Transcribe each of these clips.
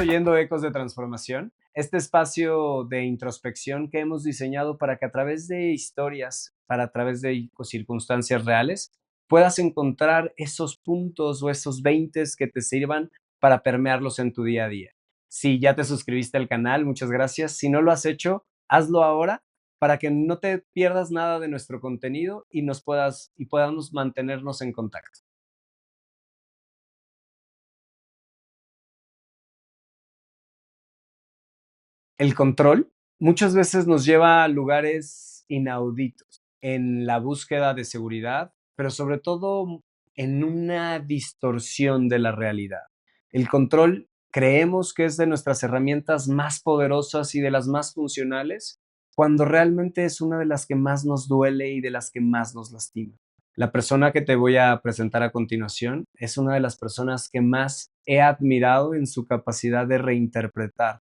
oyendo Ecos de Transformación, este espacio de introspección que hemos diseñado para que a través de historias, para a través de circunstancias reales, puedas encontrar esos puntos o esos veintes que te sirvan para permearlos en tu día a día. Si ya te suscribiste al canal, muchas gracias. Si no lo has hecho, hazlo ahora para que no te pierdas nada de nuestro contenido y podamos mantenernos en contacto. El control muchas veces nos lleva a lugares inauditos en la búsqueda de seguridad, pero sobre todo en una distorsión de la realidad. El control creemos que es de nuestras herramientas más poderosas y de las más funcionales, cuando realmente es una de las que más nos duele y de las que más nos lastima. La persona que te voy a presentar a continuación es una de las personas que más he admirado en su capacidad de reinterpretar,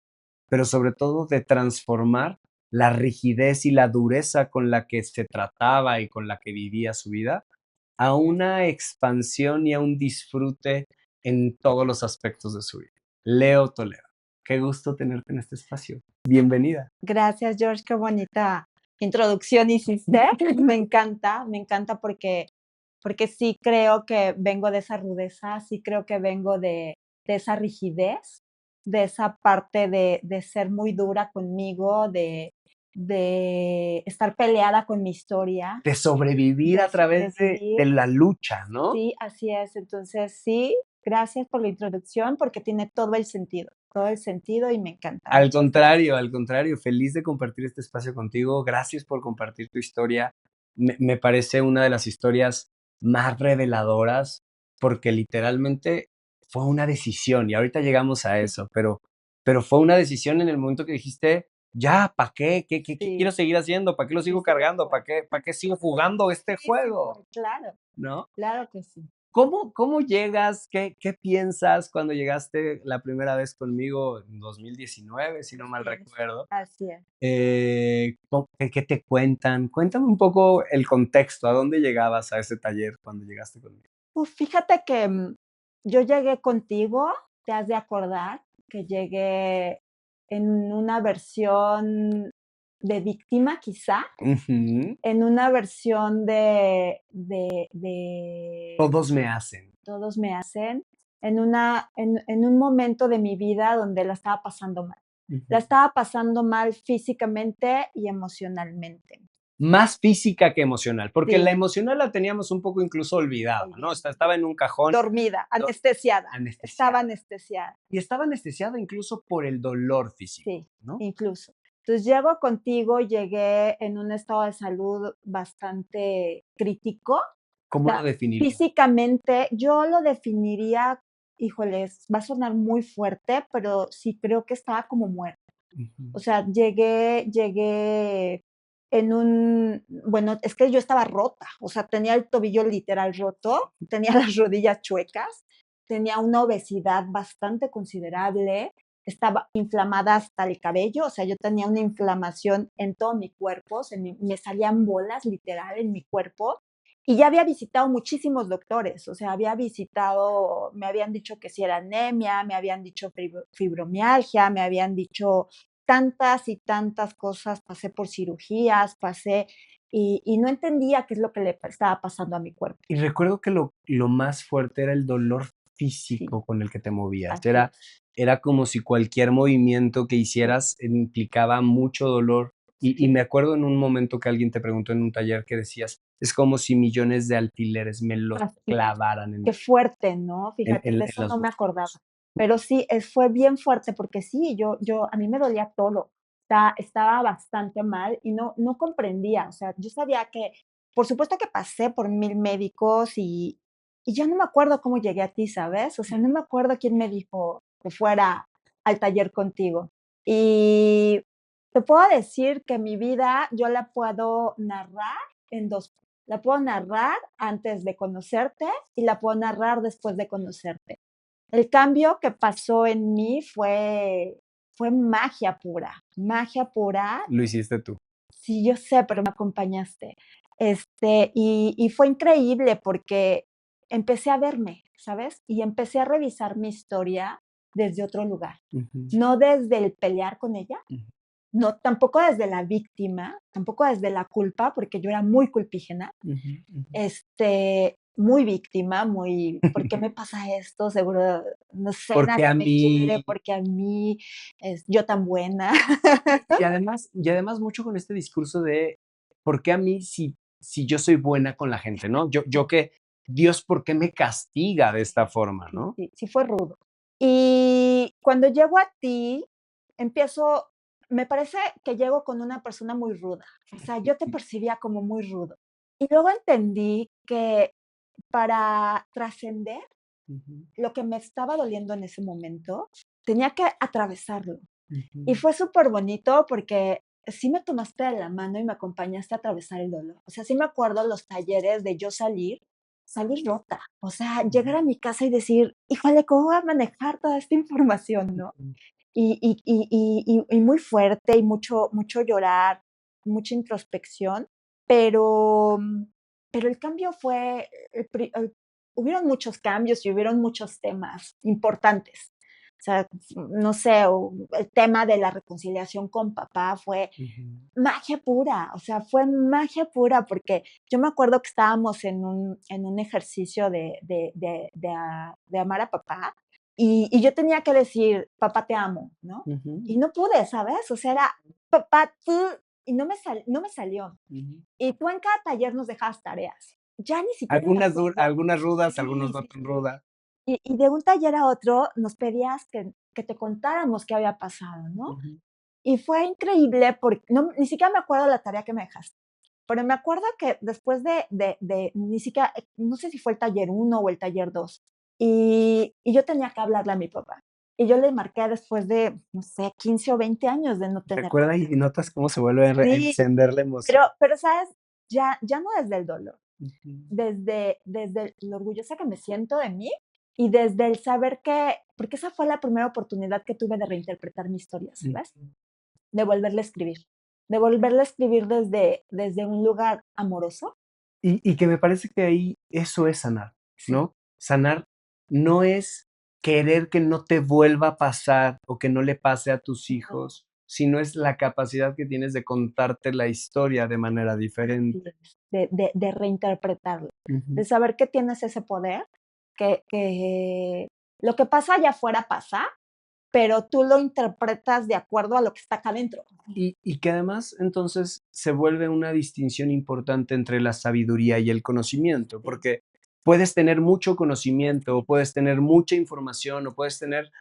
pero sobre todo de transformar la rigidez y la dureza con la que se trataba y con la que vivía su vida a una expansión y a un disfrute en todos los aspectos de su vida. Leo Toledo, qué gusto tenerte en este espacio. Bienvenida. Gracias, George, qué bonita introducción hiciste. Me encanta porque sí creo que vengo de esa rudeza, sí creo que vengo de esa rigidez, de esa parte de ser muy dura conmigo, de estar peleada con mi historia, De sobrevivir de a través de sobrevivir. la lucha, ¿no? Sí, así es. Entonces, sí, gracias por la introducción porque tiene todo el sentido y me encanta. Muchas gracias. Al contrario, feliz de compartir este espacio contigo. Gracias por compartir tu historia. Me parece una de las historias más reveladoras porque literalmente fue una decisión y ahorita llegamos a eso, pero fue una decisión en el momento que dijiste, ya, ¿para qué? ¿Qué quiero Sí, seguir haciendo? ¿Para qué lo sigo estoy de cargando? acuerdo. Para qué sigo jugando este juego? Muchísimo, claro, ¿No? claro que sí. ¿Cómo llegas? ¿Qué piensas cuando llegaste la primera vez conmigo en 2019, si no mal Así es, recuerdo? así es. ¿Qué te cuentan? Cuéntame un poco el contexto, ¿a dónde llegabas a ese taller cuando llegaste conmigo? Fíjate que, yo llegué contigo, te has de acordar que llegué en una versión de víctima, quizá, Ujú. en una versión de Todos me hacen. todos me hacen, en un momento de mi vida donde la estaba pasando mal. La Ujú. estaba pasando mal físicamente y emocionalmente. Más física que emocional, porque la Sí, emocional la teníamos un poco incluso olvidada, ¿no? olvídalo. Estaba en un cajón, Dormida, do anestesiada, estaba anestesiada. anestesiada. Y estaba anestesiada incluso por el dolor Sí, físico, ¿no? incluso. Entonces, llego contigo, llegué en un estado de salud bastante crítico. O ¿Cómo lo sea, definirías? físicamente, yo lo definiría, híjoles, va a sonar muy fuerte, pero sí creo que estaba como muerta. Ujú. O sea, llegué en un bueno, es que yo estaba rota, o sea, tenía el tobillo literal roto, tenía las rodillas chuecas, tenía una obesidad bastante considerable, estaba inflamada hasta el cabello, o sea, yo tenía una inflamación en todo mi cuerpo, me salían bolas literal en mi cuerpo, y ya había visitado muchísimos doctores, o sea, había visitado, me habían dicho que si era anemia, me habían dicho fibromialgia, me habían dicho tantas y tantas cosas, pasé por cirugías, y no entendía qué es lo que le estaba pasando a mi cuerpo. Y recuerdo que lo más fuerte era el dolor Sí, físico con el que te movías. así Era es. era como si cualquier movimiento que Sí, hicieras implicaba mucho dolor. Y sí, me acuerdo en un momento que alguien te preguntó en un taller que decías: "Es como si millones de alfileres me los así es. clavaran Qué fuerte, ¿no? Fíjate, de en eso los no me acordaba. músculos". Pero sí, fue bien fuerte porque sí, a mí me dolía todo. Estaba bastante mal y no comprendía. O sea, yo sabía que, por supuesto que pasé por 1000 médicos y ya no me acuerdo cómo llegué a ti, ¿sabes? O sea, no me acuerdo quién me dijo que fuera al taller contigo. Y te puedo decir que mi vida yo la puedo narrar en 2. La puedo narrar antes de conocerte y la puedo narrar después de conocerte. El cambio que pasó en mí fue magia pura, magia pura. Lo hiciste tú. Sí, yo sé, pero me acompañaste. Y fue increíble porque empecé a verme, ¿sabes? Y empecé a revisar mi historia desde otro lugar, Ujú, no desde el pelear con ella, ujú, no, tampoco desde la víctima, tampoco desde la culpa, porque yo era muy culpígena, ujú, ujú. muy víctima, muy, ¿por qué me pasa esto? Seguro, no sé, Porque nadie a me quiere, mí porque a mí, yo tan buena. y además mucho con este discurso de, ¿por qué a mí si yo soy buena con la gente, no? Yo que Dios, ¿por qué me castiga de esta forma, Sí, no? sí, sí fue rudo. Y cuando llego a ti, empiezo, me parece que llego con una persona muy ruda. O sea, yo te percibía como muy rudo. Y luego entendí que para trascender Ujú, lo que me estaba doliendo en ese momento, tenía que atravesarlo. Y ujú, fue súper bonito porque sí me tomaste de la mano y me acompañaste a atravesar el dolor. O sea, sí me acuerdo los talleres de yo salir rota. O sea, llegar a mi casa y decir, híjole, ¿cómo voy a manejar toda esta información, no? ujú. Y muy fuerte y mucho llorar, mucha introspección, pero, pero el cambio fue, hubieron muchos cambios y hubieron muchos temas importantes. O sea, no sé, el tema de la reconciliación con papá fue Ujú, magia pura, o sea, fue magia pura, porque yo me acuerdo que estábamos en un ejercicio de amar a papá y yo tenía que decir, papá, te amo, ¿no? ujú, Y no pude, ¿sabes? O sea, era, papá, tú, y no me salió. ujú. Y tú en cada taller nos dejabas tareas. Ya ni siquiera me acuerdo. Algunas rudas, algunos Sí, no sí, tan sí. rudas. Y de un taller a otro nos pedías que te contáramos qué había pasado, ¿no? Ujú. Y fue increíble porque no, ni siquiera me acuerdo la tarea que me dejaste, pero me acuerdo que después ni siquiera, no sé si fue el taller uno o el taller 2, y yo tenía que hablarle a mi papá. Y yo le marqué después de, no sé, 15 o 20 años de no tener Recuerda y contacto. notas cómo se vuelve a Sí, encender la emoción. pero ¿sabes? Ya no desde el dolor, Ujú, desde lo orgullosa que me siento de mí y desde el saber que, porque esa fue la primera oportunidad que tuve de reinterpretar mi historia, ¿sabes? ujú. De volverle a escribir desde un lugar amoroso. Y que me parece que ahí eso es sanar, Sí, ¿no? Sanar no es querer que no te vuelva a pasar o que no le pase a tus no, hijos, sino es la capacidad que tienes de contarte la historia de manera así diferente. es, de reinterpretarlo, Ujú. de saber que tienes ese poder, que lo que pasa allá afuera pasa, pero tú lo interpretas de acuerdo a lo que está acá adentro. Y que además entonces se vuelve una distinción importante entre la sabiduría y el conocimiento, Sí, porque puedes tener mucho conocimiento, o puedes tener mucha información, o puedes tener,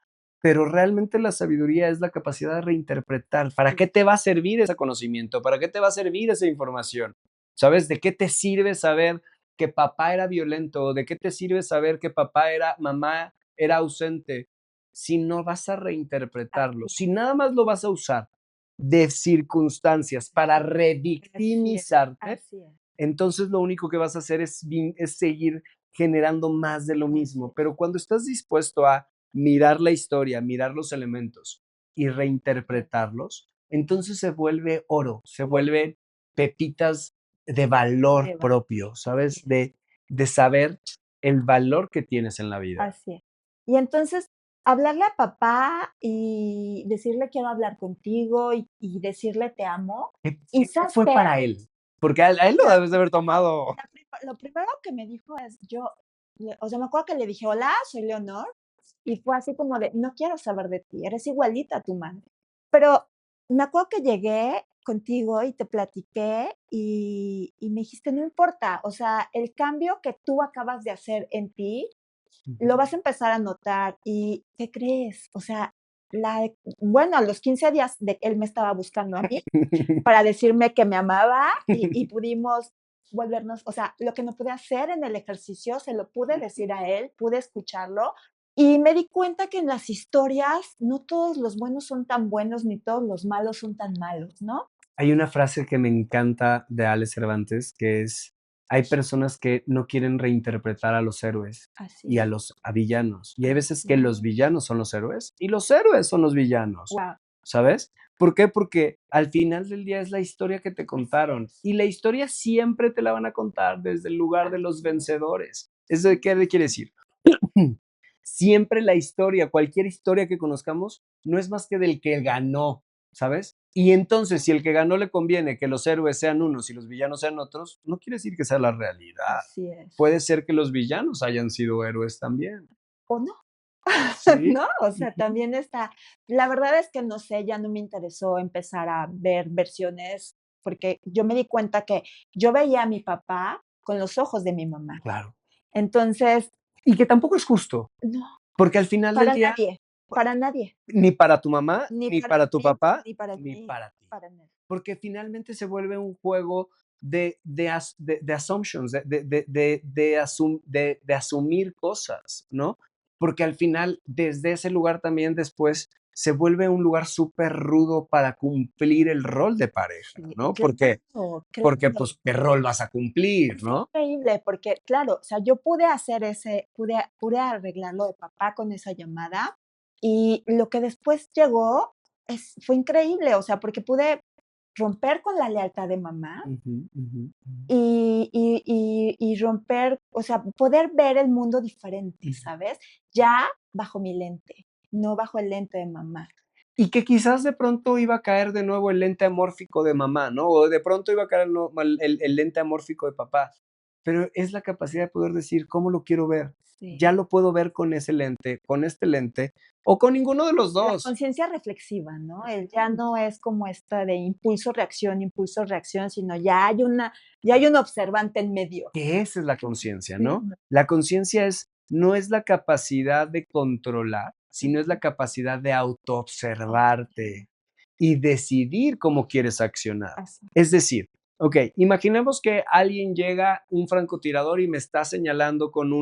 pero realmente la sabiduría es la capacidad de reinterpretar. ¿Para sí, qué te va a servir ese conocimiento? ¿Para qué te va a servir esa información? ¿Sabes? ¿De qué te sirve saber que papá era violento? ¿De qué te sirve saber que mamá era ausente? Si no vas a reinterpretarlo, así si nada más lo vas a usar de circunstancias para así es, revictimizarte, así es, entonces lo único que vas a hacer es seguir generando más de lo así mismo. es, Pero cuando estás dispuesto a mirar la historia, mirar los elementos y así es, reinterpretarlos, entonces se vuelve oro, se vuelve pepitas de valor de verdad, propio, así ¿sabes? es. De saber el valor que tienes en la vida. Así es. Y entonces, hablarle a papá y decirle: "Quiero hablar contigo", y decirle: "Te amo". Y, ¿Qué ¿sabes fue qué? para él? Porque a él lo La debes de haber tomado. lo primero que me dijo es, o sea, me acuerdo que le dije: "Hola, soy Leonor", y fue así como de: "No quiero saber de ti, eres igualita a tu madre". Pero me acuerdo que llegué contigo y te platiqué, y me dijiste: "No importa, o sea, el cambio que tú acabas de hacer en ti lo vas a empezar a notar, ¿y qué crees? O sea, bueno, a los 15 días de él me estaba buscando a mí para decirme que me amaba y pudimos volvernos, o sea, lo que no pude hacer en el ejercicio, se lo pude decir a él, pude escucharlo y me di cuenta que en las historias no todos los buenos son tan buenos ni todos los malos son tan malos, ¿no? Hay una frase que me encanta de Alex Cervantes, que es, hay personas que no quieren reinterpretar a los héroes Así y es, a villanos. Y hay veces así que es. los villanos son los héroes y los héroes son los villanos, Guau, ¿sabes? ¿Por qué? Porque al final del día es la historia que te así contaron es, y la historia siempre te la van a contar desde el lugar de los así es, vencedores. ¿Eso de qué quiere decir? siempre la historia, cualquier historia que conozcamos, no es más que del que ganó, ¿sabes? Y entonces, si el que ganó le conviene que los héroes sean unos y los villanos sean otros, no quiere decir que sea la realidad. Así es. Puede ser que los villanos hayan sido héroes también. ¿O no? Sí. ¿No? O sea, también está la verdad es que no sé, ya no me interesó empezar a ver versiones, porque yo me di cuenta que yo veía a mi papá con los ojos de mi mamá. Claro. Entonces, Y que tampoco es justo, no, porque al final del día, para nadie, ni para tu mamá, ni ni para para tu ti, papá, ni para ni mí, para ti. para nadie. Porque finalmente se vuelve un juego de assumptions, de asumir cosas, ¿no? Porque al final, desde ese lugar también después se vuelve un lugar súper rudo para cumplir el rol de pareja, Sí, ¿no? claro, Porque, claro. pues, ¿qué rol vas a cumplir, Es no? increíble porque, claro, o sea, yo pude hacer pude arreglar lo de papá con esa llamada, y lo que después llegó fue increíble, o sea, porque pude romper con la lealtad de mamá Ujú, ujú, ujú. y romper, o sea, poder ver el mundo diferente, Ujú. ¿sabes? Ya bajo mi lente, no bajo el lente de mamá. Y que quizás de pronto iba a caer de nuevo el lente amórfico de mamá, ¿no? O de pronto iba a caer el lente amórfico de papá. Pero es la capacidad de poder decir, ¿cómo lo quiero ver? Sí. Ya lo puedo ver con ese lente, con este lente, o con ninguno de los La dos. conciencia reflexiva, ¿no? El ya no es como esta de impulso, reacción, sino ya hay un observante en medio. Que esa es la conciencia, Sí, ¿no? La conciencia no es la capacidad de controlar, sino es la capacidad de autoobservarte y decidir cómo quieres accionar. así, Es decir, ok, imaginemos que alguien llega, un francotirador, y me está señalando con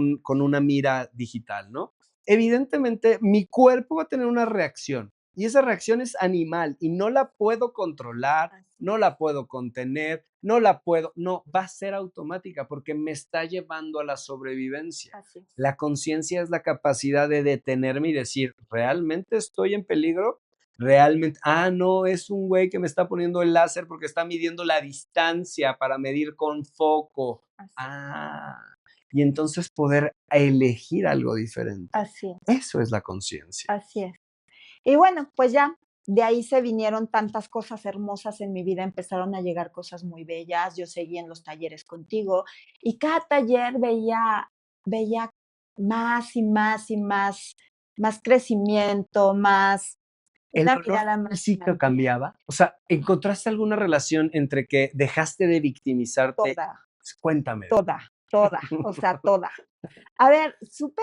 una mira digital, ¿no? Evidentemente, mi cuerpo va a tener una reacción y esa reacción es animal y no la puedo controlar, así, no la puedo contener, no, va a ser automática porque me está llevando a la sobrevivencia. así es. La conciencia es la capacidad de detenerme y decir, ¿realmente estoy en peligro? Realmente, no, es un güey que me está poniendo el láser porque está midiendo la distancia para medir con foco. Así, Ah, y entonces poder elegir algo diferente. así es, Eso es la conciencia. así es. Y bueno, pues ya, de ahí se vinieron tantas cosas hermosas en mi vida, empezaron a llegar cosas muy bellas, yo seguí en los talleres contigo y cada taller veía más y más y más crecimiento, más ¿El una dolor mirada más físico grande, cambiaba? O sea, ¿encontraste alguna relación entre que dejaste de victimizarte? toda, Cuéntame. toda, o sea, toda. A ver, supe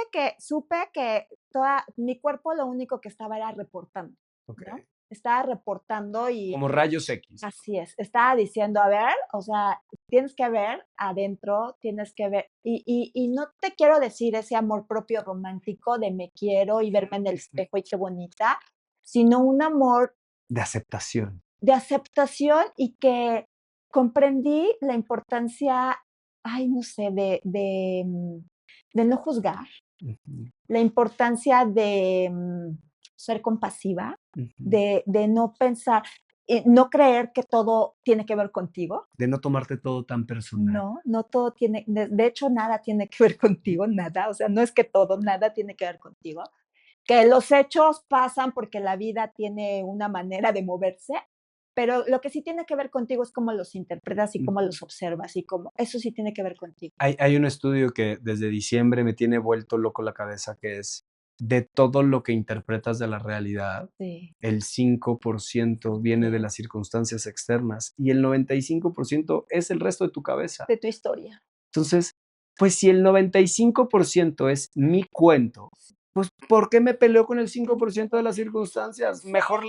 que toda mi cuerpo lo único que estaba era reportando, ¿no? Okey. Estaba reportando y Como rayos X. así es, estaba diciendo, a ver, o sea, tienes que ver adentro, tienes que ver, y no te quiero decir ese amor propio romántico de me quiero y verme en el espejo y qué bonita, sino un amor De aceptación. de aceptación y que comprendí la importancia, ay, no sé, de no juzgar, Ujú, la importancia de ser compasiva, ujú. de no pensar, no creer que todo tiene que ver contigo. De no tomarte todo tan personal. No, no todo tiene, de hecho, nada tiene que ver contigo, nada, o sea, no es que todo, nada tiene que ver contigo. Que los hechos pasan porque la vida tiene una manera de moverse, pero lo que sí tiene que ver contigo es cómo los interpretas y cómo Ujú. los observas y cómo eso sí tiene que ver contigo. Hay un estudio que desde diciembre me tiene vuelto loco la cabeza, que es de todo lo que interpretas de la realidad, Sí, el 5% viene de sí, las circunstancias externas y el 95% es el resto de tu cabeza. de tu historia. Entonces, pues si el 95% es mi cuento, pues ¿por qué me peleo con el 5% de las circunstancias? Mejor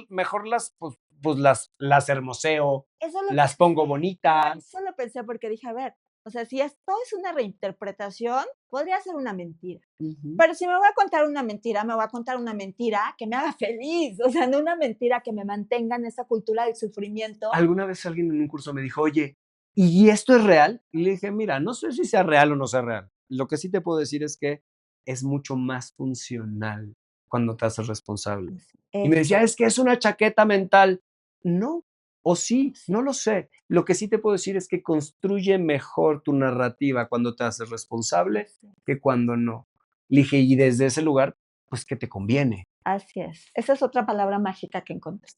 las hermoseo, Eso lo las pensé, pongo bonitas. eso lo pensé porque dije, a ver, o sea, si esto es una reinterpretación, podría ser una mentira. Ujú. Pero si me voy a contar una mentira, me voy a contar una mentira que me haga feliz, o sea, no una mentira que me mantenga en esa cultura del sufrimiento. Alguna vez alguien en un curso me dijo: "Oye, ¿y esto es real?". Y le dije: "Mira, no sé si sea real o no sea real. Lo que sí te puedo decir es que es mucho más funcional cuando te haces responsable". Así, Y me decía: eso, "Es que es una chaqueta mental". No, o sí, sí, no lo sé. Lo que sí te puedo decir es que construye mejor tu narrativa cuando te haces responsable así. que cuando no. Le dije: "Y desde ese lugar pues que te conviene. Así es. Esa es otra palabra mágica que encontré.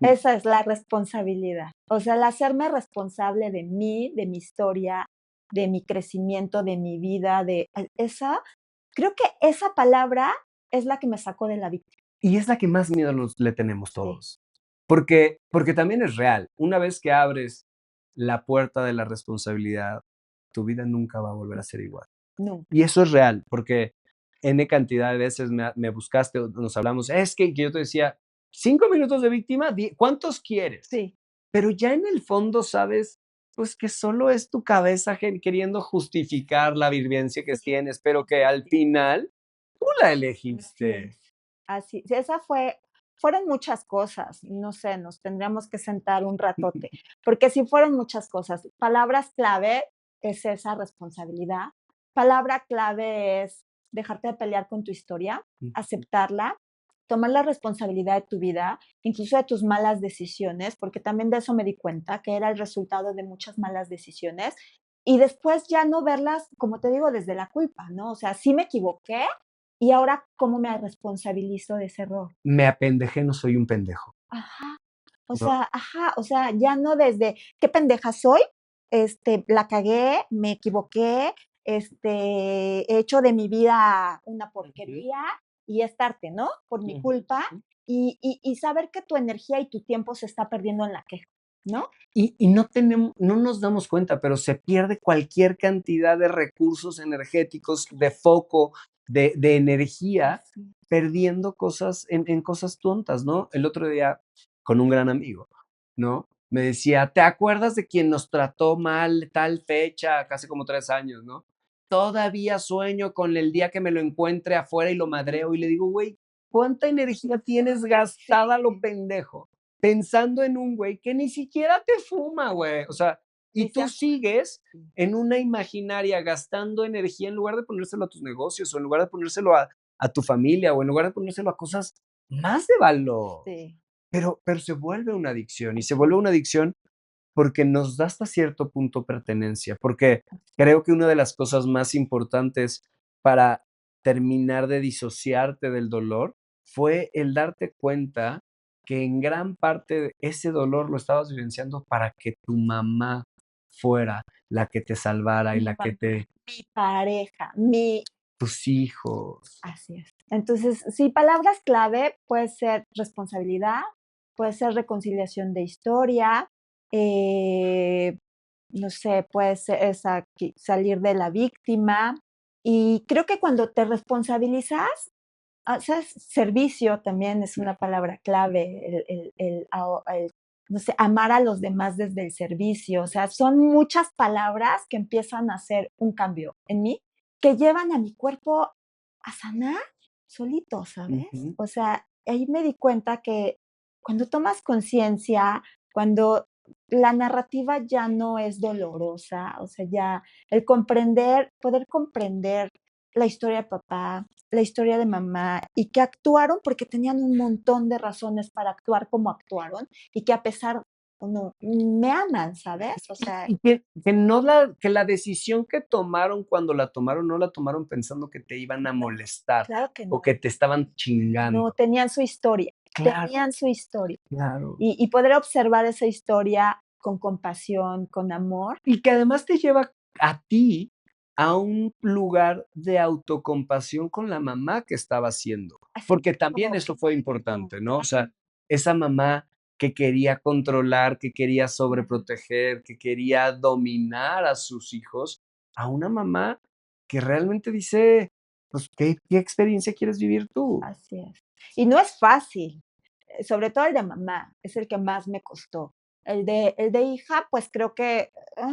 Esa es la responsabilidad. O sea, el hacerme responsable de mí, de mi historia, de mi crecimiento, de mi vida, creo que esa palabra es la que me sacó de la víctima. Y es la que más miedo le tenemos Sí, todos. Porque también es real. Una vez que abres la puerta de la responsabilidad, tu vida nunca va a volver a ser igual. nunca. Y eso es real, porque N cantidad de veces me buscaste o nos hablamos, es que yo te decía, 5 minutos de víctima, ¿cuántos quieres? Sí, Pero ya en el fondo sabes, pues que solo es tu cabeza queriendo justificar la vivencia que sí, tienes, pero que al final tú la así elegiste. es. Así, sí, fueron muchas cosas, no sé, nos tendríamos que sentar un ratote, porque sí fueron muchas cosas. Palabras clave es esa responsabilidad. Palabra clave es dejarte de pelear con tu historia, aceptarla, tomar la responsabilidad de tu vida, incluso de tus malas decisiones, porque también de eso me di cuenta, que era el resultado de muchas malas decisiones, y después ya no verlas, como te digo, desde la culpa, ¿no? O sea, sí me equivoqué, y ahora, ¿cómo me responsabilizo de ese error? Me apendejé, no soy un pendejo, Ajá, ¿no? o sea, ya no desde qué pendeja soy, la cagué, me equivoqué, he hecho de mi vida una Ujú, porquería y es tarde, ¿no? Por mi ujú, culpa ujú. y saber que tu energía y tu tiempo se está perdiendo en la queja, ¿no? Y no nos damos cuenta, pero se pierde cualquier cantidad de recursos energéticos, de foco, de energía, Así, perdiendo cosas en cosas tontas, ¿no? El otro día, con un gran amigo, ¿no? Me decía: "¿Te acuerdas de quien nos trató mal tal fecha?", casi como 3 años, ¿no? Todavía sueño con el día que me lo encuentre afuera y lo madreo, y le digo: "Güey, ¿cuánta energía tienes sí, gastada a lo pendejo?". Pensando en un güey que ni siquiera te fuma, güey. O sea, ni y se tú sigues acuerdan. en una imaginaria gastando energía en lugar de ponérselo a tus negocios, o en lugar de ponérselo a tu familia, o en lugar de ponérselo a cosas más de valor. Sí, Pero se vuelve una adicción, y se vuelve una adicción porque nos da hasta cierto punto pertenencia, porque creo que una de las cosas más importantes para terminar de disociarte del dolor fue el darte cuenta que en gran parte ese dolor lo estabas vivenciando para que tu mamá fuera la que te salvara y mi la que mamá, te mi pareja, mi tus hijos. así es. Entonces, sí, palabras clave puede ser responsabilidad, puede ser reconciliación de historia, eh, no sé, puede ser salir de la víctima. Y creo que cuando te responsabilizas, ¿sabes? Servicio también es una palabra clave, no sé, amar a los demás desde el servicio. O sea, son muchas palabras que empiezan a hacer un cambio en mí, que llevan a mi cuerpo a sanar solito, ¿sabes? Ujú. O sea, ahí me di cuenta que cuando tomas conciencia, cuando la narrativa ya no es dolorosa, o sea, ya el poder comprender la historia de papá, la historia de mamá, y que actuaron porque tenían un montón de razones para actuar como actuaron, y que a pesar o no, me aman, ¿sabes? O sea, Y que que la decisión que tomaron cuando la tomaron, no la tomaron pensando que te iban a molestar claro que o no. que te estaban No, chingando. Claro, tenían su historia. claro. Y poder observar esa historia con compasión, con amor. Y que además te lleva a ti a un lugar de autocompasión con la mamá que estaba haciendo, Así, porque también eso fue importante, ¿no? O sea, esa mamá que quería controlar, que quería sobreproteger, que quería dominar a sus hijos, a una mamá que realmente dice, pues, ¿qué experiencia quieres vivir tú? así es. Y no es fácil, sobre todo el de mamá, es el que más me costó. El de hija, pues creo que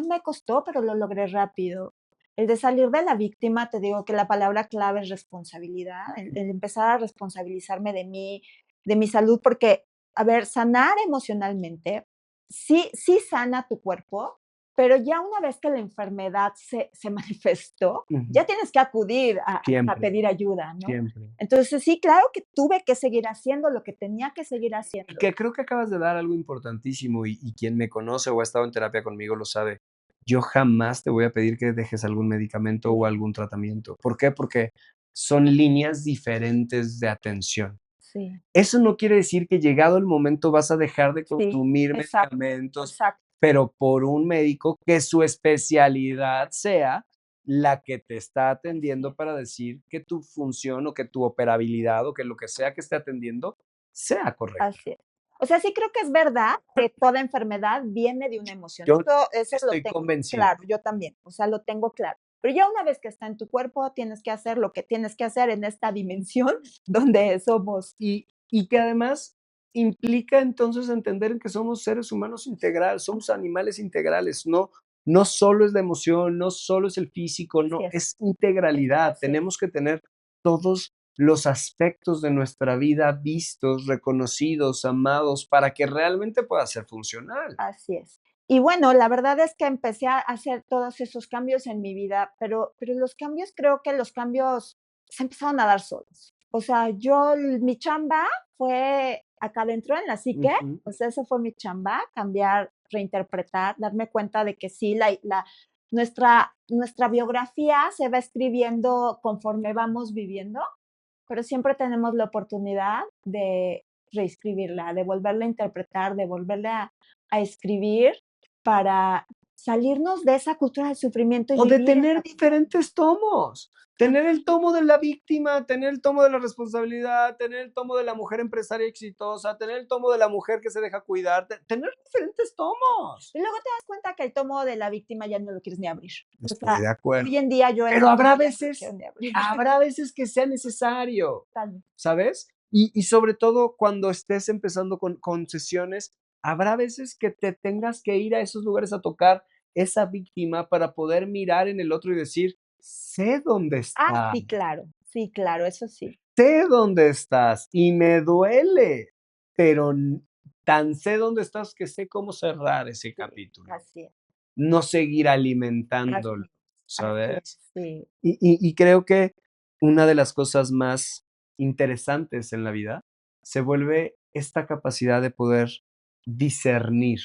me costó, pero lo logré rápido. El de salir de la víctima, te digo que la palabra clave es responsabilidad, el empezar a responsabilizarme de mí, de mi salud, porque, a ver, sanar emocionalmente, sí sana tu cuerpo, pero ya una vez que la enfermedad se manifestó, Ujú. ya tienes que acudir a Siempre, pedir ayuda, ¿no? siempre. Entonces, sí, claro que tuve que seguir haciendo lo que tenía que seguir Y haciendo. que creo que acabas de dar algo importantísimo y quien me conoce o ha estado en terapia conmigo lo sabe. Yo jamás te voy a pedir que dejes algún medicamento o Sí, algún tratamiento. ¿Por qué? Porque son líneas diferentes de atención. Sí, Eso no quiere decir que llegado el momento vas a dejar de sí, consumir exacto, medicamentos, exacto. pero por un médico que su especialidad sea la que te está Así atendiendo es, para decir que tu función o que tu operabilidad o que lo que sea que esté atendiendo sea correcta. así es. O sea, sí creo que es verdad que toda enfermedad viene de una emoción. Yo Eso lo estoy tengo convencido. claro, yo también, o sea, lo tengo claro. Pero ya una vez que está en tu cuerpo, tienes que hacer lo que tienes que hacer en esta dimensión donde somos. Y que además implica entonces entender que somos seres humanos integrales, somos animales integrales, no solo es la emoción, no solo es el físico, Así no, es, es integralidad. así es, Tenemos que tener todos los aspectos de nuestra vida vistos, reconocidos, amados, para que realmente pueda ser funcional. así es. Y bueno, la verdad es que empecé a hacer todos esos cambios en mi vida, pero los cambios, creo que los cambios se empezaron a dar solos. O sea, mi chamba fue acá adentro en la psique, Ujú. o sea, eso fue mi chamba, cambiar, reinterpretar, darme cuenta de que sí, nuestra biografía se va escribiendo conforme vamos viviendo, pero siempre tenemos la oportunidad de reescribirla, de volverla a interpretar, de volverla a escribir para salirnos de esa cultura del sufrimiento y O de vivir en tener la cultura diferentes tomos. Tener el tomo de la víctima, tener el tomo de la responsabilidad, tener el tomo de la mujer empresaria exitosa, tener el tomo de la mujer que se deja cuidar, tener diferentes tomos. y luego te das cuenta que el tomo de la víctima ya no lo quieres ni abrir. O Estoy sea, de acuerdo. hoy en día yo el Pero tomo ya no lo quiero ni abrir. habrá veces que sea necesario, Tal vez. ¿sabes? Y sobre todo cuando estés empezando con sesiones, habrá veces que te tengas que ir a esos lugares a tocar esa víctima para poder mirar en el otro y decir, sé dónde Ah, estás, sí, claro, eso sí. sé dónde estás y me duele, pero tan sé dónde estás que sé cómo cerrar ese Sí, capítulo, así es, no seguir alimentándolo, así es, así es, ¿sabes? sí, Y creo que una de las cosas más interesantes en la vida se vuelve esta capacidad de poder discernir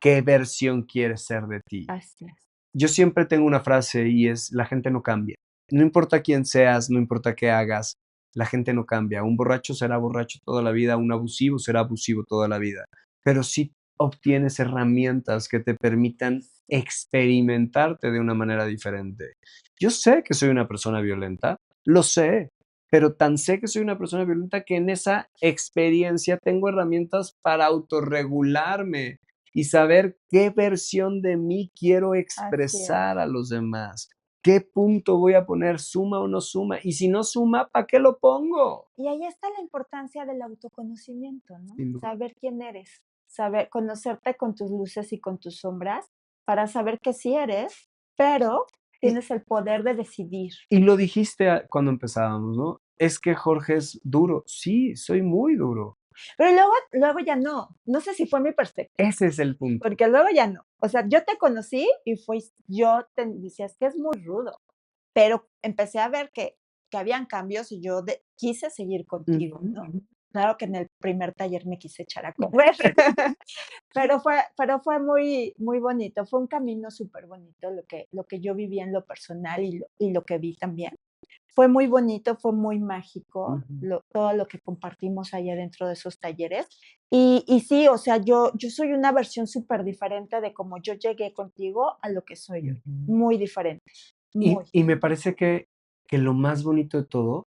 qué versión quieres ser de ti. así es, Yo siempre tengo una frase y es: la gente no cambia. No importa quién seas, no importa qué hagas, la gente no cambia. Un borracho será borracho toda la vida, un abusivo será abusivo toda la vida. Pero sí obtienes herramientas que te permitan sí. experimentarte de una manera diferente. Yo sé que soy una persona violenta, lo sé, pero tan sé que soy una persona violenta que en esa experiencia tengo herramientas para autorregularme y saber qué versión de mí quiero Así es. expresar a los demás. ¿Qué punto voy a poner? ¿Suma o no suma? Y si no suma, ¿para qué lo pongo? Y ahí está la importancia del autoconocimiento, ¿no? Sin duda. Saber quién eres, saber conocerte con tus luces y con tus sombras, para saber que sí eres, pero Y, tienes el poder de decidir. y lo dijiste cuando empezábamos, ¿no? Es que Jorge es duro. Sí, soy muy duro. Pero luego ya no. No sé si fue mi perspectiva, Ese es el punto. porque luego ya no. O sea, yo te conocí y yo te decías que es muy rudo, pero empecé a ver que habían cambios y quise seguir contigo, Ujú, ¿no? ujú. Claro que en el primer taller me quise echar a correr, pero fue muy muy bonito, fue un camino súper bonito lo que yo viví en lo personal y lo que vi también. Fue muy bonito, fue muy mágico, Ujú, todo lo que compartimos allá dentro de esos talleres. Y sí, o sea, yo soy una versión súper diferente de cómo yo llegué contigo a lo que soy hoy, ujú. muy diferente, Y muy. y me parece que lo más bonito de todo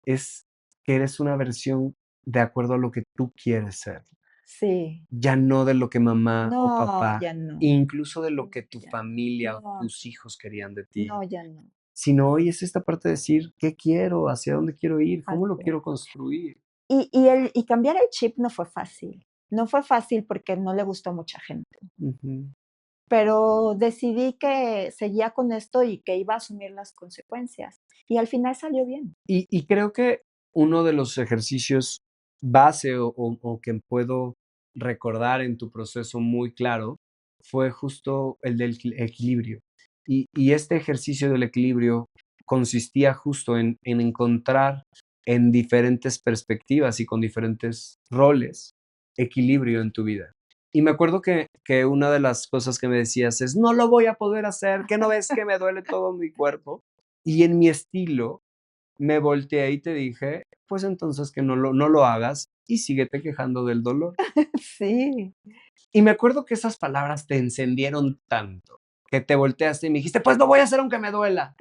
es que eres una versión de acuerdo a lo que tú quieres ser, Sí, ya no de lo que mamá o no, papá, ya no, incluso de lo no, que tu ya no, familia o no, tus hijos querían de ti, no, ya no, sino hoy es esta parte de decir: "¿Qué quiero? ¿Hacia dónde quiero ir? ¿Cómo lo así es. quiero construir?". Y cambiar el chip no fue fácil. No fue fácil porque no le gustó a mucha gente, Ujú. pero decidí que seguía con esto y que iba a asumir las consecuencias, y al final salió bien. Y creo que uno de los ejercicios base o que puedo recordar en tu proceso muy claro fue justo el del equilibrio. Y este ejercicio del equilibrio consistía justo en encontrar en diferentes perspectivas y con diferentes roles equilibrio en tu vida. Y me acuerdo que una de las cosas que me decías es: "No lo voy a poder hacer, ¿qué no ves que me duele todo mi cuerpo?". Y en mi estilo me volteé y te dije, pues entonces que no lo hagas y síguete quejando del dolor. Sí. Y me acuerdo que esas palabras te encendieron tanto, que te volteaste y me dijiste: "Pues lo voy a hacer aunque me duela".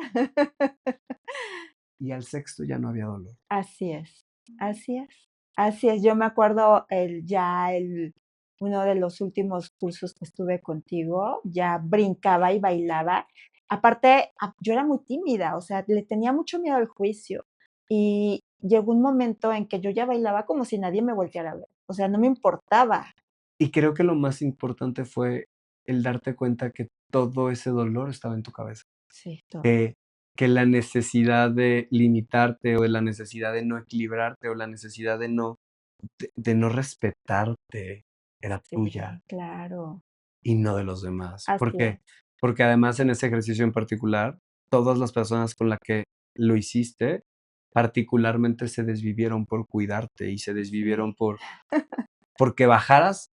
Y al sexto ya no había dolor. Así es, así es, así es. Yo me acuerdo el uno de los últimos cursos que estuve contigo, ya brincaba y bailaba. Aparte, yo era muy tímida, o sea, le tenía mucho miedo al juicio. Y llegó un momento en que yo ya bailaba como si nadie me volteara a ver. O sea, no me importaba. Y creo que lo más importante fue el darte cuenta que todo ese dolor estaba en tu cabeza, Sí, todo. que la necesidad de limitarte, o de la necesidad de no equilibrarte, o la necesidad de no respetarte era tuya Sí, claro. y no de los demás. ¿Por Así qué? es. Porque además en ese ejercicio en particular, todas las personas con la que lo hiciste, particularmente se desvivieron por cuidarte y se desvivieron Sí. porque bajaras,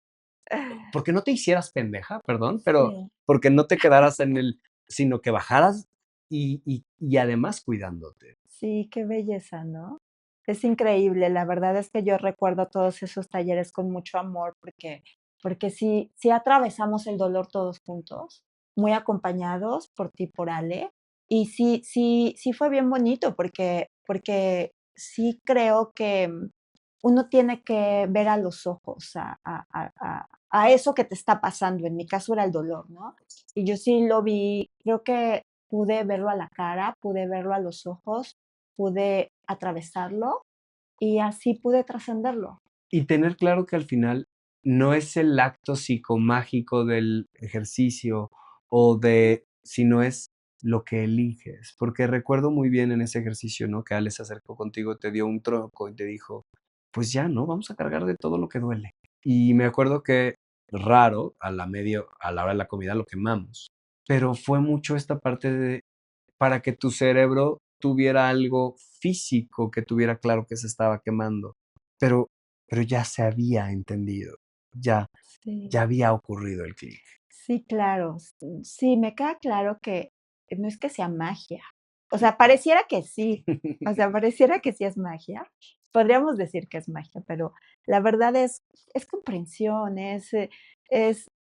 porque no te hicieras pendeja, perdón, pero Sí. porque no te quedaras en el, sino que bajaras y además cuidándote. Sí, qué belleza, ¿no? Es increíble, la verdad es que yo recuerdo todos esos talleres con mucho amor, porque sí atravesamos el dolor todos juntos, muy acompañados por ti, por Ale, y sí fue bien bonito, porque sí creo que, uno tiene que ver a los ojos a eso que te está pasando. En mi caso era el dolor, ¿no? Y yo sí lo vi, creo que pude verlo a la cara, pude verlo a los ojos, pude atravesarlo y así pude trascenderlo. Y tener claro que al final no es el acto psicomágico del ejercicio o de, sino es lo que eliges. Porque recuerdo muy bien en ese ejercicio, ¿no? Que Ale se acercó contigo, te dio un tronco y te dijo, pues ya, ¿no? Vamos a cargar de todo lo que duele. Y me acuerdo que raro, a la hora de la comida lo quemamos. Pero fue mucho esta parte de, para que tu cerebro tuviera algo físico que tuviera claro que se estaba quemando. Pero ya se había entendido, ya Sí. ya había ocurrido el clic. Sí, claro. Sí, me queda claro que no es que sea magia. O sea, pareciera que sí. O sea, pareciera que sí es magia. Podríamos decir que es magia, pero la verdad es comprensión, es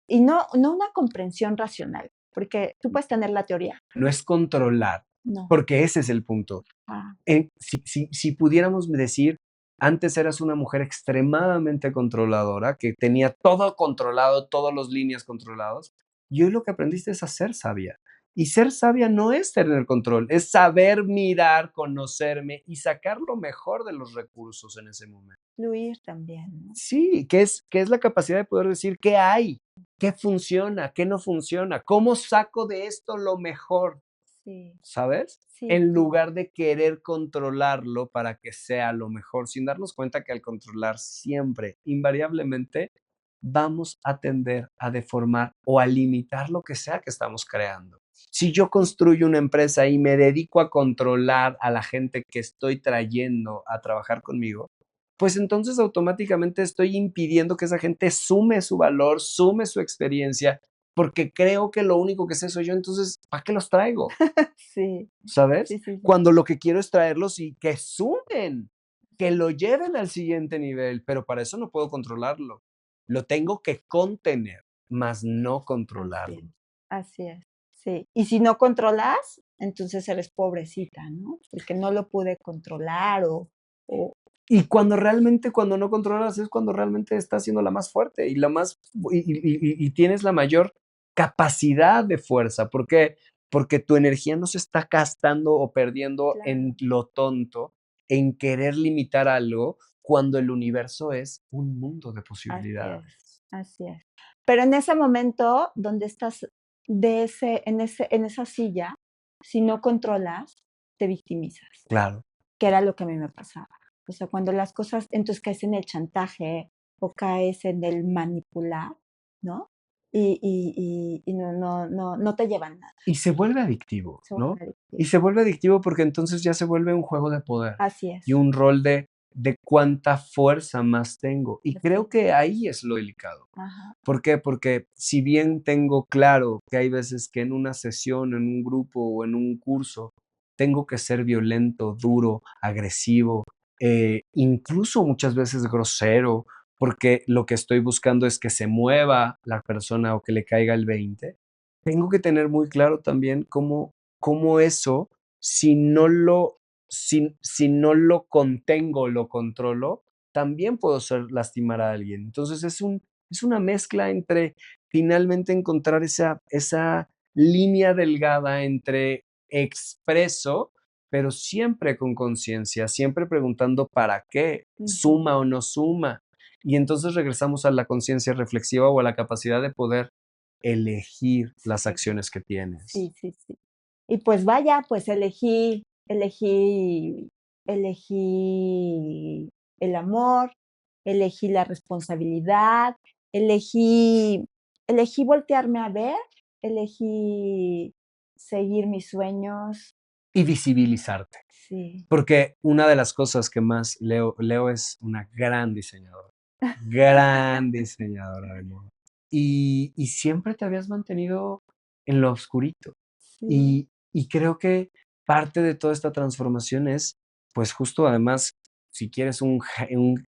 y no una comprensión racional, porque tú puedes tener la teoría. No es controlar, No. porque ese es el punto. Ah, Si pudiéramos decir, antes eras una mujer extremadamente controladora, que tenía todo controlado, todas las líneas controlados, y hoy lo que aprendiste es a ser sabia. Y ser sabia no es tener control, es saber mirar, conocerme y sacar lo mejor de los recursos en ese momento. fluir también, ¿no? Sí, que es la capacidad de poder decir qué hay, qué funciona, qué no funciona, cómo saco de esto lo mejor, Sí, ¿sabes? sí, En sí. lugar de querer controlarlo para que sea lo mejor, sin darnos cuenta que al controlar siempre, invariablemente, vamos a tender a deformar o a limitar lo que sea que estamos creando. Si yo construyo una empresa y me dedico a controlar a la gente que estoy trayendo a trabajar conmigo, pues entonces automáticamente estoy impidiendo que esa gente sume su valor, sume su experiencia, porque creo que lo único que sé soy yo, entonces, ¿para qué los traigo? Sí, ¿Sabes? sí, sí, sí. Cuando lo que quiero es traerlos y que sumen, que lo lleven al siguiente nivel, pero para eso no puedo controlarlo. Lo tengo que contener, más no Así es, controlarlo. así es, sí. Y si no controlas, entonces eres pobrecita, ¿no? Porque no lo pude controlar o Y cuando no controlas es cuando realmente estás siendo la más fuerte y la más y tienes la mayor capacidad de fuerza, ¿por qué? Porque tu energía no se está gastando o perdiendo en claro, lo tonto, en querer limitar algo, cuando el universo es un mundo de así es, posibilidades. así es. Pero en ese momento donde estás en esa silla, si no controlas, te victimizas, Claro. que era lo que a mí me pasaba. O sea, cuando las cosas entonces caes en el chantaje o caes en el manipular, ¿no? Y no te llevan a nada, Y se vuelve adictivo, se vuelve ¿no? adictivo. Y se vuelve adictivo porque entonces ya se vuelve un juego de poder Así y es, un rol de cuánta fuerza más tengo. Y así creo es. que ahí es lo delicado. Ajá, ¿Por qué? Porque si bien tengo claro que hay veces que en una sesión, en un grupo o en un curso, tengo que ser violento, duro, agresivo, incluso muchas veces grosero, porque lo que estoy buscando es que se mueva la persona o que le caiga el 20. Tengo que tener muy claro también cómo eso, si no lo, si no lo contengo, lo controlo, también puedo hacer lastimar a alguien. Entonces es una mezcla entre finalmente encontrar esa línea delgada entre expreso, pero siempre con conciencia, siempre preguntando para qué, Ujú. suma o no suma. Y entonces regresamos a la conciencia reflexiva o a la capacidad de poder elegir las Sí, acciones que tienes. sí, sí, sí. Y pues vaya, pues elegí el amor, elegí la responsabilidad, elegí, elegí voltearme a ver, elegí seguir mis sueños. Y visibilizarte. Sí, Porque una de las cosas que más Leo es una gran diseñadora de moda. Y siempre te habías mantenido en lo oscurito. sí, Y creo que parte de toda esta transformación es, pues justo además, si quieres un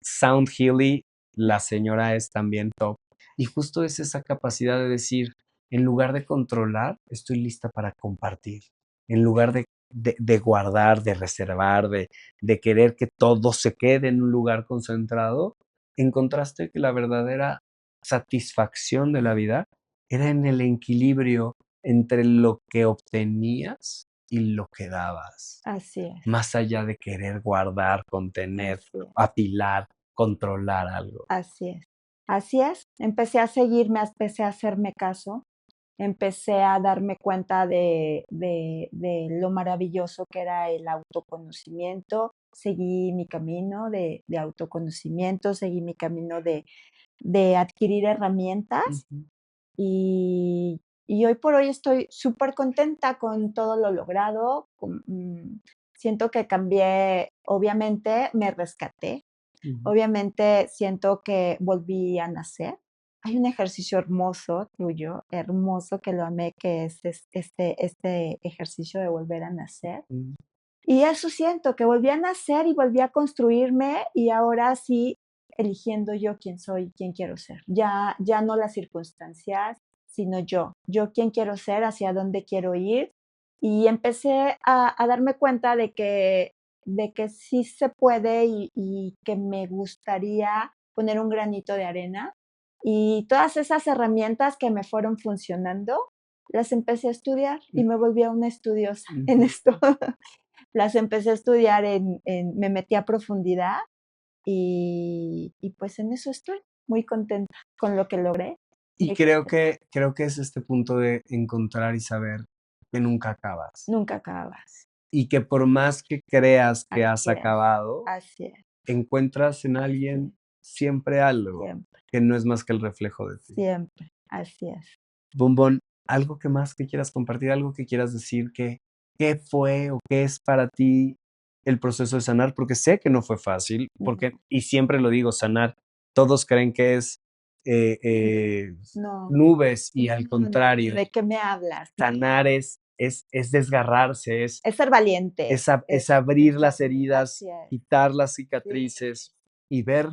sound healy, la señora es también top. Y justo es esa capacidad de decir, en lugar de controlar, estoy lista para compartir. En lugar de guardar, de reservar, de querer que todo se quede en un lugar concentrado, encontraste que la verdadera satisfacción de la vida era en el equilibrio entre lo que obtenías y lo que dabas, así es, más allá de querer guardar, contener, así es, apilar, controlar algo. así es. Así es, empecé a seguirme, empecé a hacerme caso, empecé a darme cuenta de lo maravilloso que era el autoconocimiento, seguí mi camino de autoconocimiento, seguí mi camino de adquirir herramientas Ujú, y hoy por hoy estoy súper contenta con todo lo logrado, siento que cambié, obviamente me rescaté, ujú, obviamente siento que volví a nacer. Hay un ejercicio hermoso tuyo, hermoso, que lo amé, que es este ejercicio de volver a nacer. ujú, Y eso siento, que volví a nacer y volví a construirme y ahora sí eligiendo yo quién soy, quién quiero ser. Ya no las circunstancias, sino yo quién quiero ser, hacia dónde quiero ir. Y empecé a darme cuenta de que sí se puede y que me gustaría poner un granito de arena. Y todas esas herramientas que me fueron funcionando, las empecé a estudiar y me volví a una estudiosa en ujú. esto. Las empecé a estudiar me metí a profundidad y pues en eso estoy, muy contenta con lo que logré, Y muy contenta. creo que es este punto de encontrar y saber que nunca acabas. Nunca acabas. Y que por más que creas que has Así es, acabado, así es, encuentras en así alguien es, siempre algo siempre, que no es más que el reflejo de ti. siempre, así es. Bombón, algo que más que quieras compartir, algo que quieras decir, qué fue o qué es para ti el proceso de sanar, porque sé que no fue fácil, porque, No, y siempre lo digo, sanar, todos creen que es eh, no, eh, no, nubes y al no, no, contrario, ¿de qué me hablas? No, sanar es desgarrarse, es ser valiente, es abrir es las abrir, heridas, así es, quitar las sí, cicatrices y ver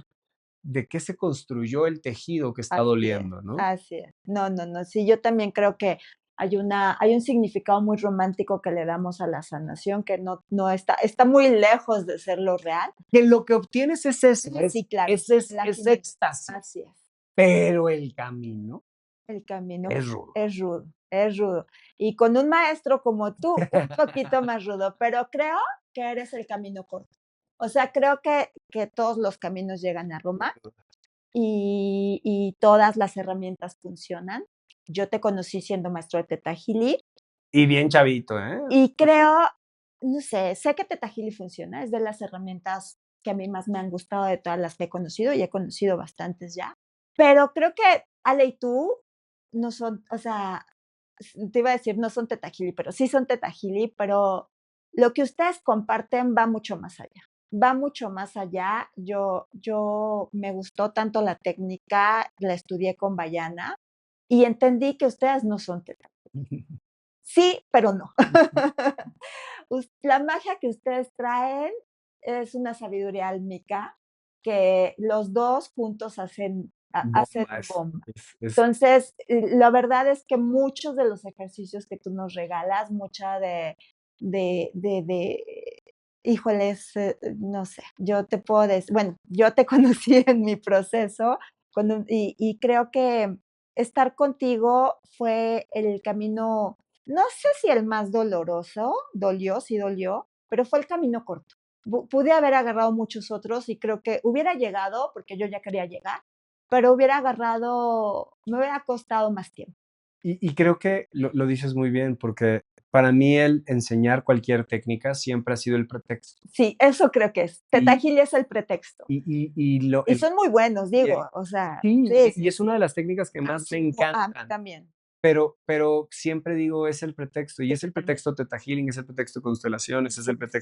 de qué se construyó el tejido que está así es, doliendo, ¿no? así es. No, no, no, sí, yo también creo que hay un significado muy romántico que le damos a la sanación que no está muy lejos de ser lo real. Que lo que obtienes es eso, Sí, claro, la es química, éxtasis, así es. pero el camino El camino es rudo. es rudo, es rudo. Y con un maestro como tú, un poquito más rudo, pero creo que eres el camino corto. O sea, creo que todos los caminos llegan a Roma y todas las herramientas funcionan. Yo te conocí siendo maestro de Teta Healy Y bien chavito, ¿eh? y creo, no sé que Teta Healy funciona, es de las herramientas que a mí más me han gustado de todas las que he conocido, y he conocido bastantes ya. Pero creo que Ale y tú no son, o sea, te iba a decir, no son Teta Healy, pero sí son Teta Healy, pero lo que ustedes comparten va mucho más allá. Va mucho más allá. Yo me gustó tanto la técnica, la estudié con Bayana y entendí que ustedes no son Teta. Sí, pero no. Ujú. La magia que ustedes traen es una sabiduría álmica que los 2 juntos hacen Bomba, bomba. es Entonces, la verdad es que muchos de los ejercicios que tú nos regalas, mucha de híjoles, no sé, yo te puedo decir, bueno, yo te conocí en mi proceso y creo que estar contigo fue el camino, no sé si el más doloroso, dolió, sí dolió, pero fue el camino corto. Pude haber agarrado muchos otros y creo que hubiera llegado, porque yo ya quería llegar, pero hubiera agarrado, me hubiera costado más tiempo. y creo que lo dices muy bien, porque para mí el enseñar cualquier técnica siempre ha sido el pretexto. Sí, eso creo que es. Teta Y Healy es el pretexto. y lo Y son muy buenos, y el digo, o sea, sí, sí, y sí, es una sí. de las técnicas que más me A mí encantan, también. pero siempre digo, es el pretexto, y Sí, es el pretexto Theta Healing, es el pretexto constelaciones, sí,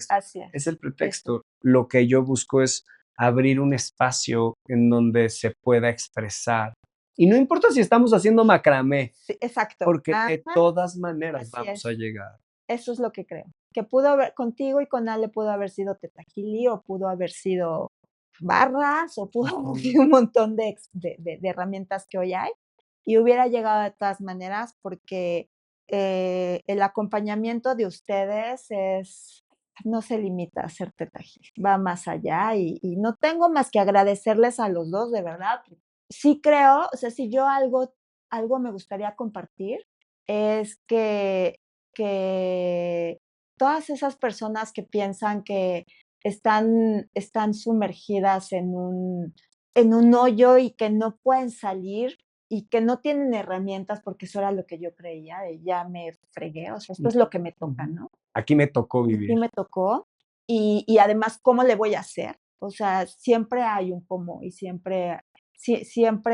así es el es. pretexto. Lo que yo busco es abrir un espacio en donde se pueda expresar. Y no importa si estamos haciendo macramé, Sí, exacto. porque Ajá, de todas maneras así vamos a es. llegar. Eso es lo que creo. Que pudo haber contigo y con Ale pudo haber sido Teta Healy, o pudo haber sido barras, o pudo haber Ujú. sido un montón de herramientas que hoy hay, y hubiera llegado de todas maneras, porque, el acompañamiento de ustedes no se limita a ser Teta Healy, va más allá, y no tengo más que agradecerles a los 2 de verdad. Sí creo, o sea, si yo algo me gustaría compartir, es que todas esas personas que piensan que están sumergidas en un hoyo y que no pueden salir y que no tienen herramientas, porque eso era lo que yo creía, de ya me fregué, o sea, esto es lo que me toca, Ujú. ¿no? Aquí me tocó Aquí vivir. me tocó y además, ¿cómo le voy a hacer? O sea, siempre hay un cómo y siempre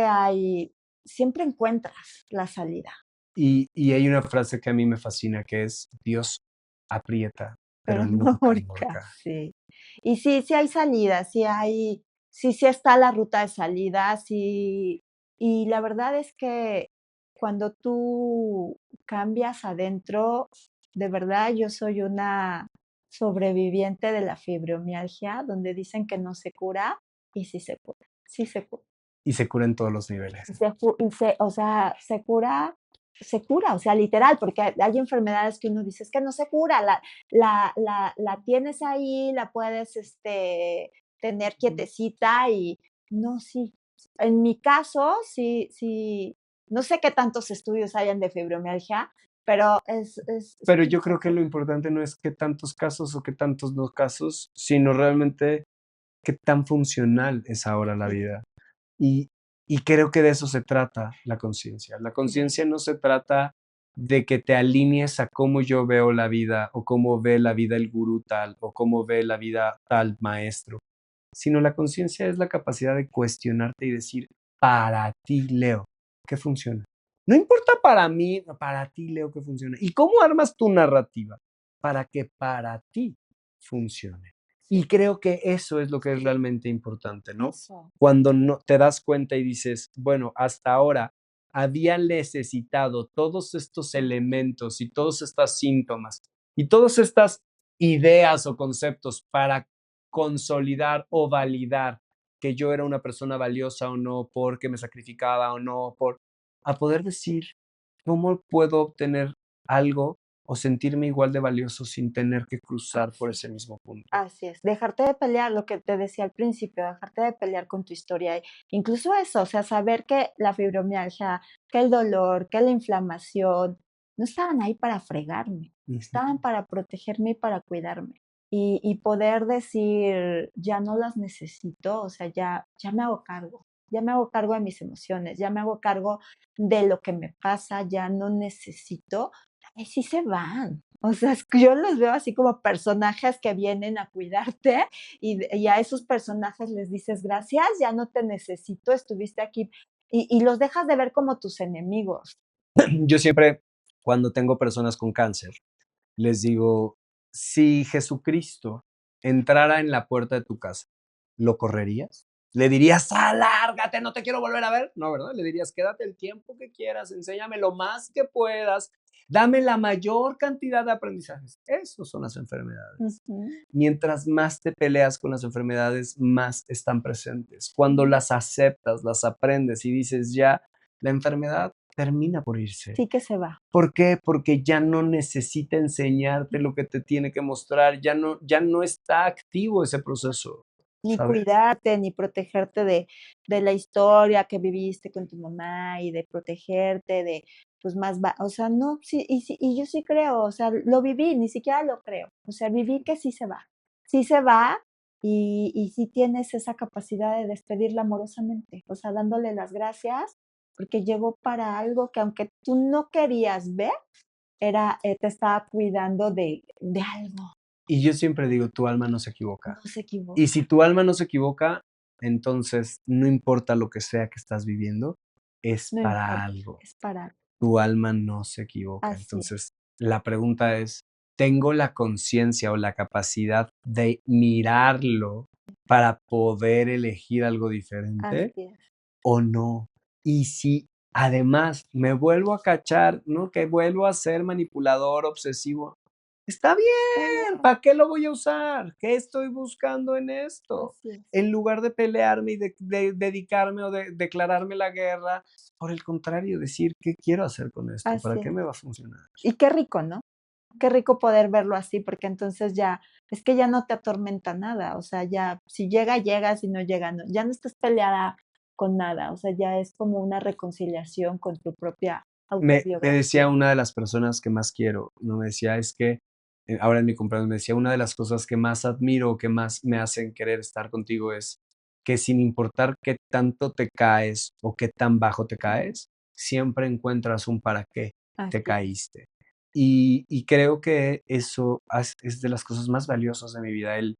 hay siempre encuentras la salida, Y hay una frase que a mí me fascina, que es: "Dios aprieta, pero pero no nunca ahorca, ahorca". sí. Y sí, sí hay salida, sí está la ruta de salida, sí, y la verdad es que cuando tú cambias adentro, de verdad, yo soy una sobreviviente de la fibromialgia, donde dicen que no se cura, y sí se cura. Y se cura en todos los niveles. O sea, se cura, o sea, literal, porque hay enfermedades que uno dice: "Es que no se cura", la tienes ahí, la puedes, tener Ujú. quietecita y no, sí. En mi caso, sí, no sé qué tantos estudios hayan de fibromialgia, pero es Pero un yo creo que poco lo importante no es qué tantos casos o qué tantos no casos, sino realmente qué tan funcional es ahora la sí, vida. Y y creo que de eso se trata la conciencia. La sí, conciencia no se trata de que te alinees a cómo yo veo la vida, o cómo ve la vida el gurú tal, o cómo ve la vida tal maestro, sino la conciencia es la capacidad de cuestionarte y decir: "Para ti, Leo, ¿qué funciona?". No importa para mí, para ti, Leo, ¿qué funciona? ¿Y cómo armas tu narrativa? Para que para ti funcione. Y sí, creo que eso es lo que es realmente importante, ¿no? eso, Cuando no te das cuenta y dices: "Bueno, hasta ahora había necesitado todos estos elementos y todos estos síntomas y todas estas ideas o conceptos para consolidar o validar que yo era una persona valiosa o no, porque me sacrificaba o no, por a poder decir, ¿cómo puedo obtener algo o sentirme igual de valioso sin tener que cruzar por así ese mismo punto?". Así es, dejarte de pelear, lo que te decía al principio, dejarte de pelear con tu historia, incluso eso, o sea, saber que la fibromialgia, que el dolor, que la inflamación, no estaban ahí para fregarme, Ujú. estaban para protegerme y para cuidarme. Y poder decir: "Ya no las necesito", o sea, ya me hago cargo de mis emociones, ya me hago cargo de lo que me pasa, ya no necesito, y sí se van. O sea, es que yo los veo así como personajes que vienen a cuidarte y a esos personajes les dices: "Gracias, ya no te necesito, estuviste aquí", y los dejas de ver como tus enemigos. Yo siempre, cuando tengo personas con cáncer, les digo, si Jesucristo entrara en la puerta de tu casa, ¿lo correrías? ¿Le dirías, alárgate, no te quiero volver a ver? No, ¿verdad? Le dirías, quédate el tiempo que quieras, enséñame lo más que puedas, Dame la mayor cantidad de aprendizajes. Esos son las enfermedades. Ujú. Mientras más te peleas con las enfermedades, más están presentes. Cuando las aceptas, las aprendes y dices ya, la enfermedad termina por irse. Sí que se va. ¿Por qué? Porque ya no necesita enseñarte lo que te tiene que mostrar, ya no está activo ese proceso, Ni ¿sabes? cuidarte, ni protegerte de la historia que viviste con tu mamá y de protegerte de, pues, o sea, no, sí, y yo sí creo, o sea, lo viví, ni siquiera lo creo, o sea, viví que sí se va y sí tienes esa capacidad de despedirla amorosamente, o sea, dándole las gracias porque llegó para algo que aunque tú no querías ver, te estaba cuidando de algo, Y yo siempre digo, tu alma no se equivoca. no se Y equivoca, si tu alma no se equivoca, entonces no importa lo que sea que estás viviendo, es no para importa, algo. es para algo. Tu alma no se equivoca. Así es, Entonces, la pregunta es, ¿tengo la conciencia o la capacidad de mirarlo para poder elegir algo diferente así es. o no? Y si además me vuelvo a cachar, ¿no? Que vuelvo a ser manipulador, obsesivo, está Está bien, bien, ¿para qué lo voy a usar? ¿Qué estoy buscando en esto? así es. En lugar de pelearme y de dedicarme o de declararme la guerra, por el contrario, decir, ¿qué quiero hacer con esto? ¿Para Así qué es. me va a funcionar? Y qué rico, ¿no? Qué rico poder verlo así, porque entonces ya es que ya no te atormenta nada, o sea, ya si llega, llega, si no llega, no. Ya no estás peleada con nada, o sea, ya es como una reconciliación con tu propia Me decía autobiografía. una de las personas que más quiero, ¿no? Me decía, es que, ahora en mi cumpleaños me decía, una de las cosas que más admiro, que más me hacen querer estar contigo es que sin importar qué tanto te caes o qué tan bajo te caes, siempre encuentras un para qué te Así es, caíste. Y creo que eso es de las cosas más valiosas de mi vida, el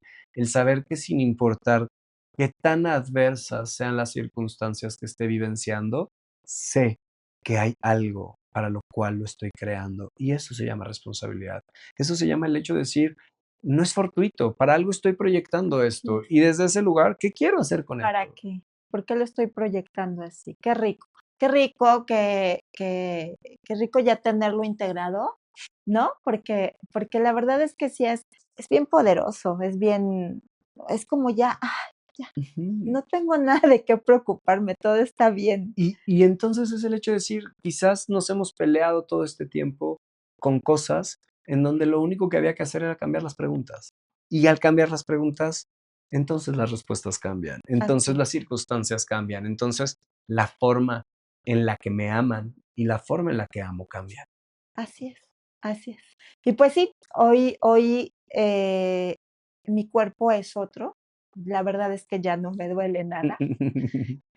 saber que sin importar qué tan adversas sean las circunstancias que esté vivenciando, sé que hay algo para lo cual lo estoy creando. Y eso se llama responsabilidad. Eso se llama el hecho de decir, no es fortuito, para algo estoy proyectando así esto. es. Y desde ese lugar, ¿qué quiero hacer con ¿Para esto? qué? ¿Por qué lo estoy proyectando así? Qué rico. Qué rico qué rico ya tenerlo integrado, ¿no? Porque la verdad es que sí es bien poderoso, es bien es como ya, ya, Ujú. no tengo nada de qué preocuparme, todo está bien. Y entonces es el hecho de decir, quizás nos hemos peleado todo este tiempo con cosas en donde lo único que había que hacer era cambiar las preguntas. Y al cambiar las preguntas, entonces las respuestas cambian, Así entonces es, las circunstancias cambian, entonces la forma en la que me aman y la forma en la que amo cambian. así es, así es. Y pues sí, hoy, mi cuerpo es otro. La verdad es que ya no me duele nada.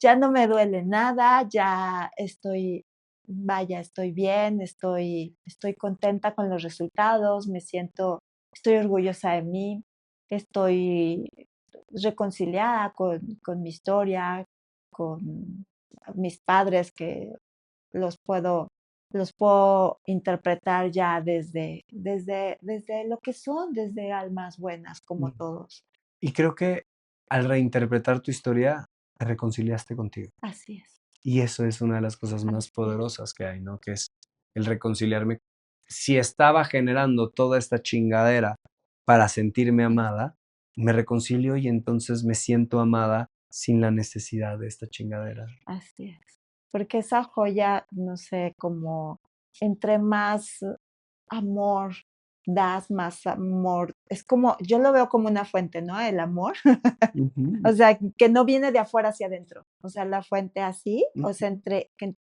Ya no me duele nada, ya estoy, vaya, estoy bien, estoy contenta con los resultados, estoy orgullosa de mí, estoy reconciliada con mi historia, con mis padres que los puedo los puedo interpretar ya desde lo que son, desde almas buenas como todos. Y creo que al reinterpretar tu historia, te reconciliaste contigo. Así es, Y eso es una de las cosas más así es, poderosas que hay, ¿no? Que es el reconciliarme. Si estaba generando toda esta chingadera para sentirme amada, me reconcilio y entonces me siento amada sin la necesidad de esta chingadera. así es. Porque esa joya, no sé, como entre más amor das, más amor es como yo lo veo como una fuente, ¿no? El amor. Ujú, O sea, que no viene de afuera hacia adentro. O sea, la fuente así, o sea, ujú, entre que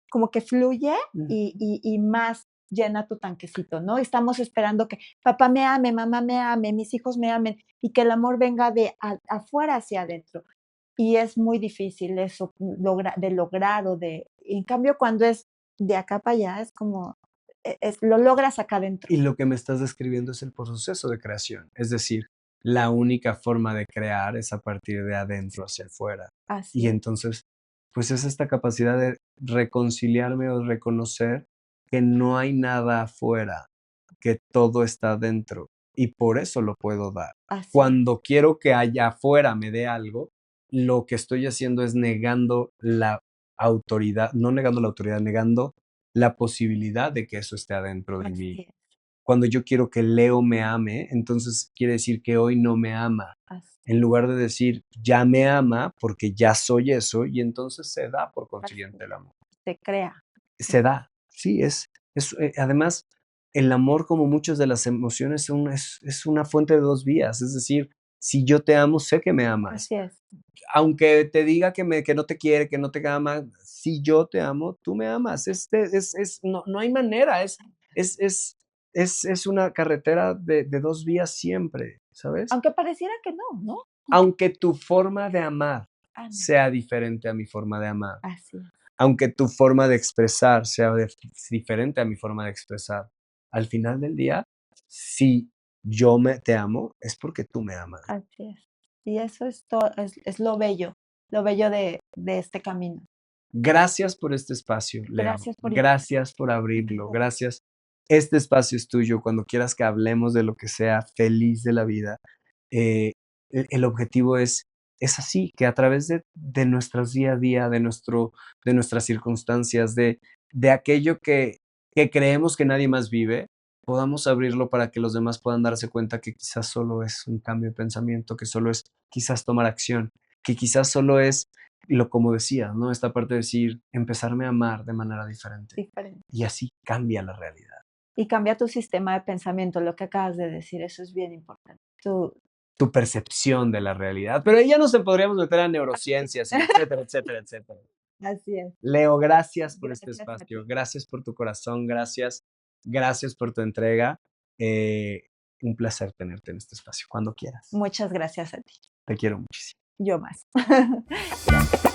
como que fluye y ujú. y y más llena tu tanquecito, ¿no? Estamos esperando que papá me ame, mamá me ame, mis hijos me amen, y que el amor venga de afuera hacia adentro. Y es muy difícil eso, de lograr o de en cambio, cuando es de acá para allá, es como, lo logras acá adentro. Y lo que me estás describiendo es el proceso de creación. Es decir, la única forma de crear es a partir de adentro hacia afuera. Así Y es, entonces, pues es esta capacidad de reconciliarme o reconocer que no hay nada afuera, que todo está dentro. Y por eso lo puedo dar. así es, Cuando quiero que allá afuera me dé algo, lo que estoy haciendo es negando la autoridad, no negando la autoridad, negando la posibilidad de que eso esté adentro de mí. Así es, Cuando yo quiero que Leo me ame, entonces quiere decir que hoy no me ama. así En lugar de decir, ya me ama porque ya soy eso, y entonces se da por así consiguiente el amor. se crea. Se da, sí, además, el amor, como muchas de las emociones, es una fuente de dos vías. Es decir, si yo te amo, sé que me amas. Así es, Aunque te diga que no te quiere, que no te ama, si yo te amo, tú me amas. No hay manera, es una carretera de dos vías siempre, ¿sabes? aunque pareciera que no, ¿no? Aunque tu forma de amar Ah, no, sea diferente a mi forma de amar, así es, aunque tu forma de expresar sea diferente a mi forma de expresar, al final del día, si te amo, es porque tú me amas. así es. Y eso es lo bello de este camino. Gracias por este espacio, Leo. Gracias por Gracias por abrirlo. invitarme. Gracias. Este espacio es tuyo. Cuando quieras que hablemos de lo que sea, feliz de la vida. Eh, el objetivo es así, que a través de nuestros día a día, de nuestras circunstancias, de aquello que creemos que nadie más vive, podamos abrirlo para que los demás puedan darse cuenta que quizás solo es un cambio de pensamiento, que solo es quizás tomar acción, que quizás solo es como decías, ¿no? Esta parte de decir, empezarme a amar de manera diferente. Diferente. Y así cambia la realidad. Y cambia tu sistema de pensamiento, lo que acabas de decir, eso es bien importante. Tu percepción de la realidad. Pero ahí ya nos podríamos meter a neurociencias, y etcétera, etcétera, etcétera. Así es. Leo, gracias por este Gracias a espacio. ti. Gracias por tu corazón. Gracias por tu entrega. Un placer tenerte en este espacio, cuando quieras. Muchas gracias a ti. Te quiero muchísimo. Yo más. Gracias.